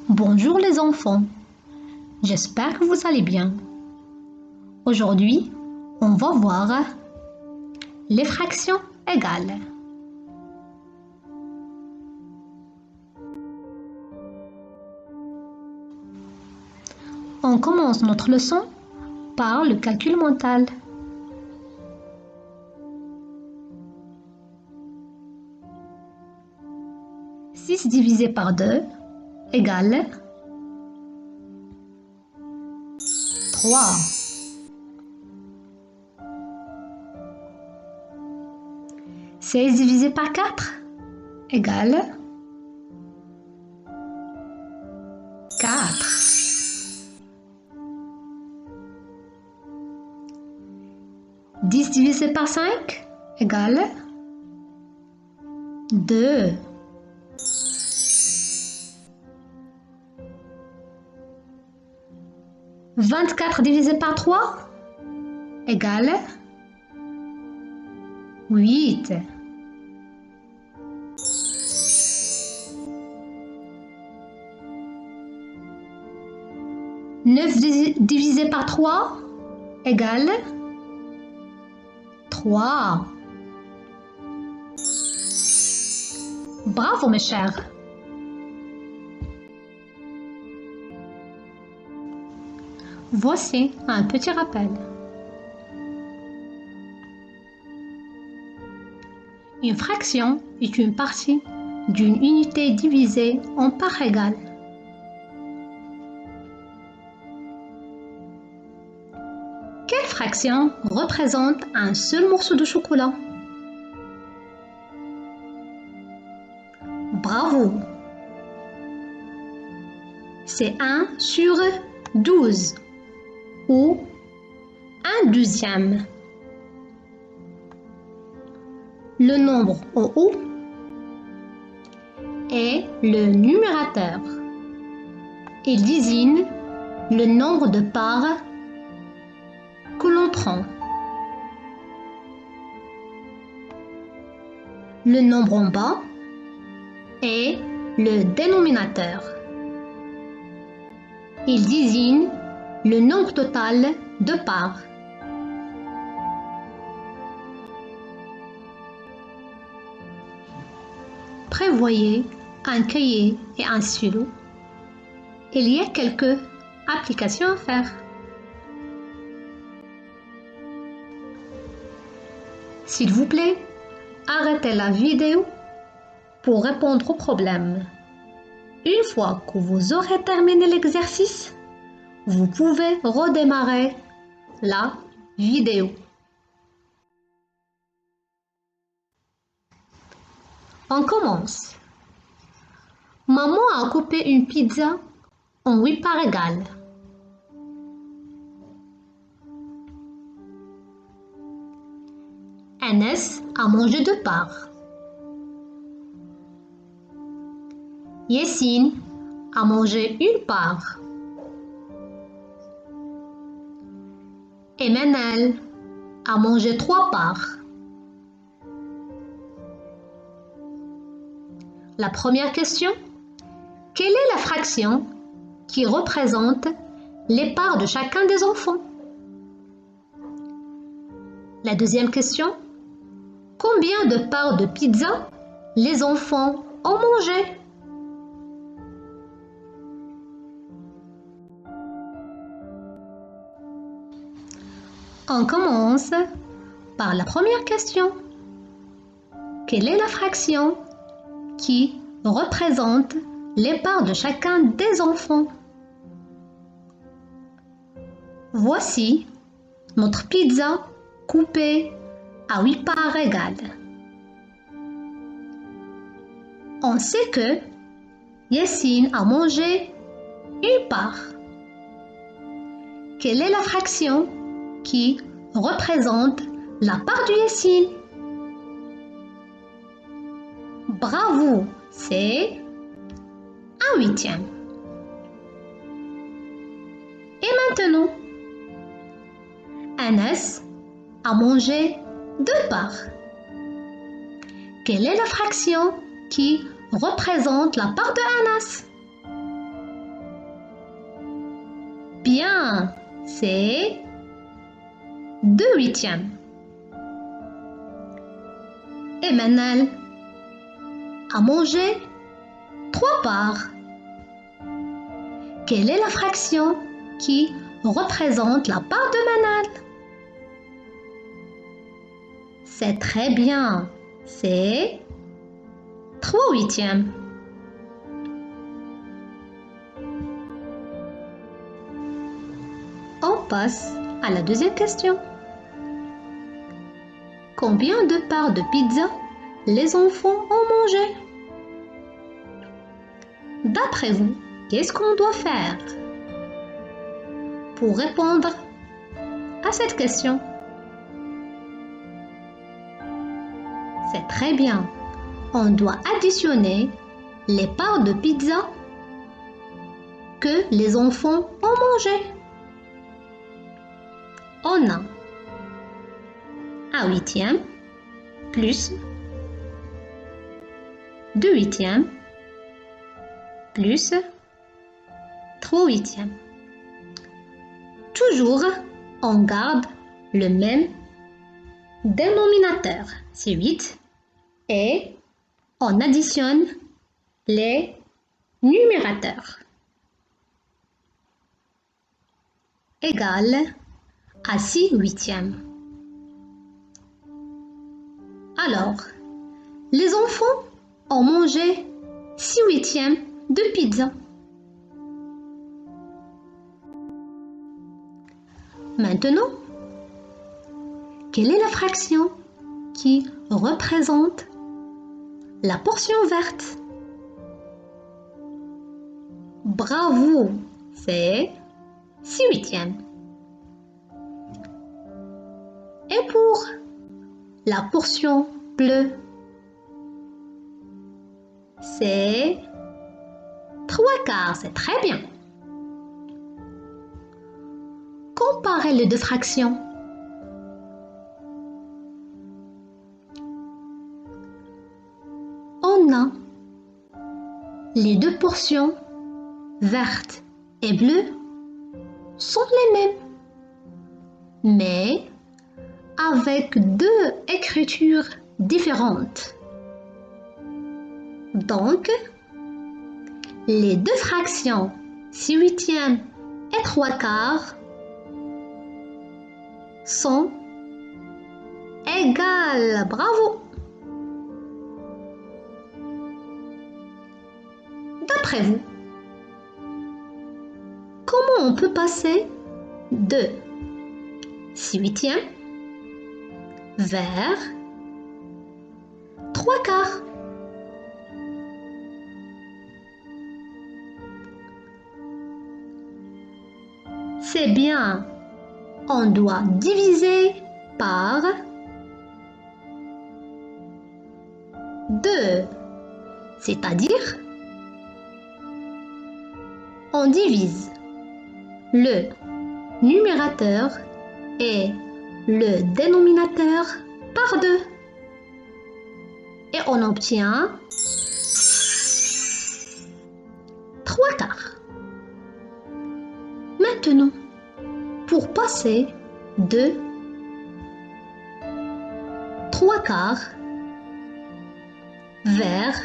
Bonjour les enfants, j'espère que vous allez bien. Aujourd'hui, on va voir les fractions égales. On commence notre leçon par le calcul mental. « 6 divisé par 2 égale 3. 16 divisé par 4 égale 4. 10 divisé par 5 égale 2. 24 divisé par 3 égale 8. 9 divisé par 3 égale 3. Bravo mes chers. Voici un petit rappel. Une fraction est une partie d'une unité divisée en parts égales. Quelle fraction représente un seul morceau de chocolat? Bravo! C'est 1 sur 12 ou 1/12. Le nombre en haut est le numérateur. Il désigne le nombre de parts que l'on prend. Le nombre en bas est le dénominateur. Il désigne le nombre total de parts. Prévoyez un cahier et un stylo. Il y a quelques applications à faire. S'il vous plaît, arrêtez la vidéo pour répondre au problème. Une fois que vous aurez terminé l'exercice, vous pouvez redémarrer la vidéo. On commence. Maman a coupé une pizza en 8 parts égales. Anas a mangé 2 parts. Yassine a mangé 1 part. Et Manal a mangé 3 parts. La première question, quelle est la fraction qui représente les parts de chacun des enfants? La deuxième question, combien de parts de pizza les enfants ont mangé? On commence par la première question. Quelle est la fraction qui représente les parts de chacun des enfants? Voici notre pizza coupée à 8 parts égales. On sait que Yassine a mangé 1 part. Quelle est la fraction qui représente la part de Yassine? Bravo, c'est 1/8. Et maintenant, Anas a mangé 2 parts. Quelle est la fraction qui représente la part de Anas? bien, c'est 2/8. Emmanuel a mangé 3 parts. Quelle est la fraction qui représente la part de Manal? C'est très bien, c'est 3/8. On passe à la deuxième question. Combien de parts de pizza les enfants ont mangé? D'après vous, qu'est-ce qu'on doit faire pour répondre à cette question? C'est très bien. On doit additionner les parts de pizza que les enfants ont mangé. On a 1/8 plus 2/8 plus 3/8. Toujours, on garde le même dénominateur, c'est 8, et on additionne les numérateurs. Égal à 6/8. Alors, les enfants ont mangé 6/8 de pizza. Maintenant, quelle est la fraction qui représente la portion verte? Bravo, c'est 6/8. Et pour la portion bleue, c'est 3/4, c'est très bien. Comparez les deux fractions. On a les deux portions vertes et bleues sont les mêmes, mais avec deux écritures différentes. Donc, les deux fractions 6/8 et 3/4 sont égales. Bravo! D'après vous, comment on peut passer de 6/8 vers 3/4? C'est bien, on doit diviser par 2, c'est-à-dire on divise le numérateur et le dénominateur par 2 et on obtient 3/4. Maintenant, pour passer de 3/4 vers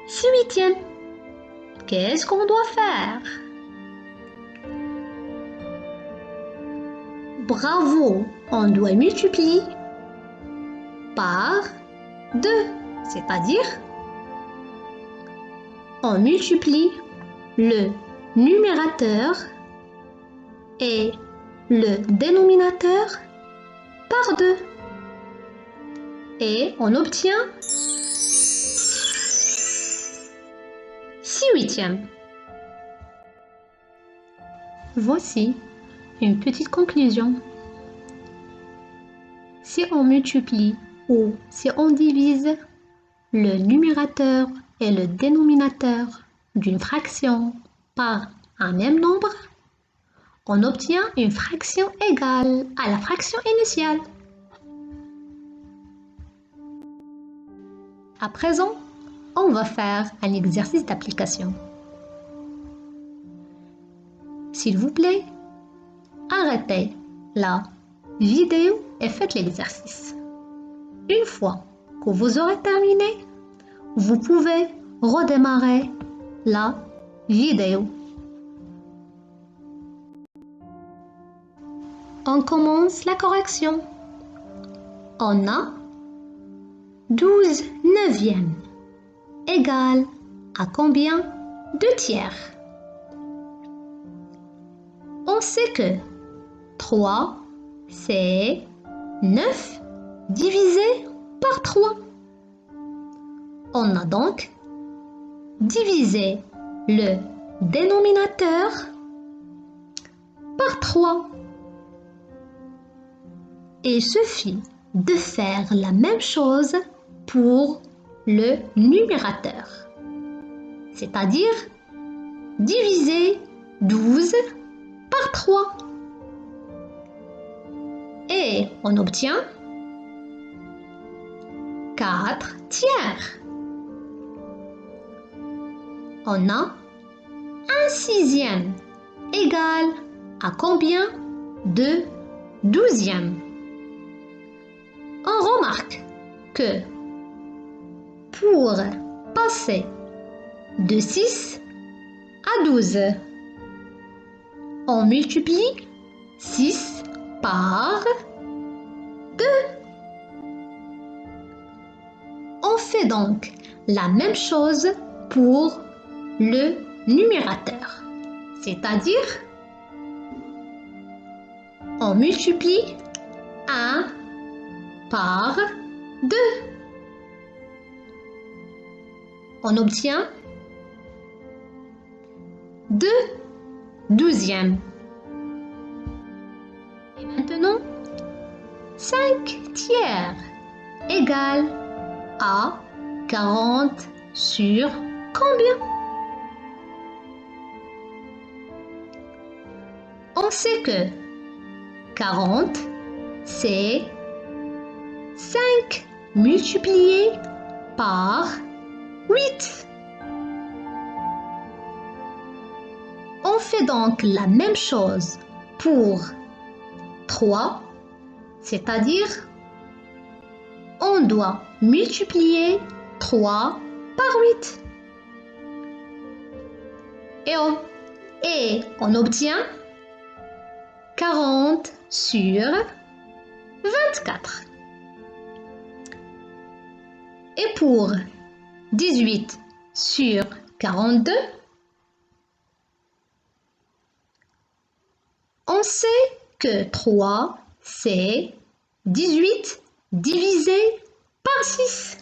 6/8, qu'est-ce qu'on doit faire? Bravo, on doit multiplier par 2, c'est-à-dire on multiplie le numérateur et le dénominateur par 2 et on obtient 6/8. Voici une petite conclusion. Si on multiplie ou si on divise le numérateur et le dénominateur d'une fraction par un même nombre, on obtient une fraction égale à la fraction initiale. À présent, on va faire un exercice d'application. s'il vous plaît, arrêtez la vidéo et faites l'exercice. Une fois que vous aurez terminé, vous pouvez redémarrer la vidéo. On commence la correction. On a 12 neuvièmes égale à combien de tiers? On sait que 3, c'est 9 divisé par 3. On a donc divisé le dénominateur par 3. Il suffit de faire la même chose pour le numérateur, c'est-à-dire diviser 12 par 3. Et on obtient 4 tiers. On a 1/6 égale à combien de 12e? On remarque que pour passer de 6 à 12, on multiplie 6 par 2. On fait donc la même chose pour le numérateur, c'est-à-dire on multiplie 1 par 2. On obtient 2 douzièmes. Et maintenant, 5 tiers égale à 40 sur combien? On sait que 40, c'est 5 multiplié par 8. On fait donc la même chose pour 3, c'est-à-dire on doit multiplier 3 par 8. Et on obtient 40 sur 24. Et pour 18 sur 42, on sait que 3, c'est 18 divisé par 6.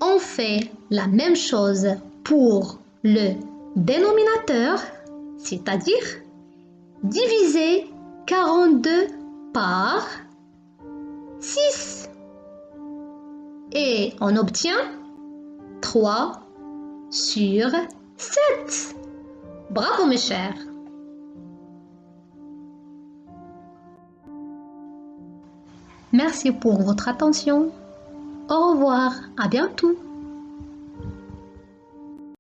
On fait la même chose pour le dénominateur, c'est-à-dire diviser 42 par 6. Et on obtient 3 sur 7. Bravo mes chers! Merci pour votre attention. Au revoir, à bientôt!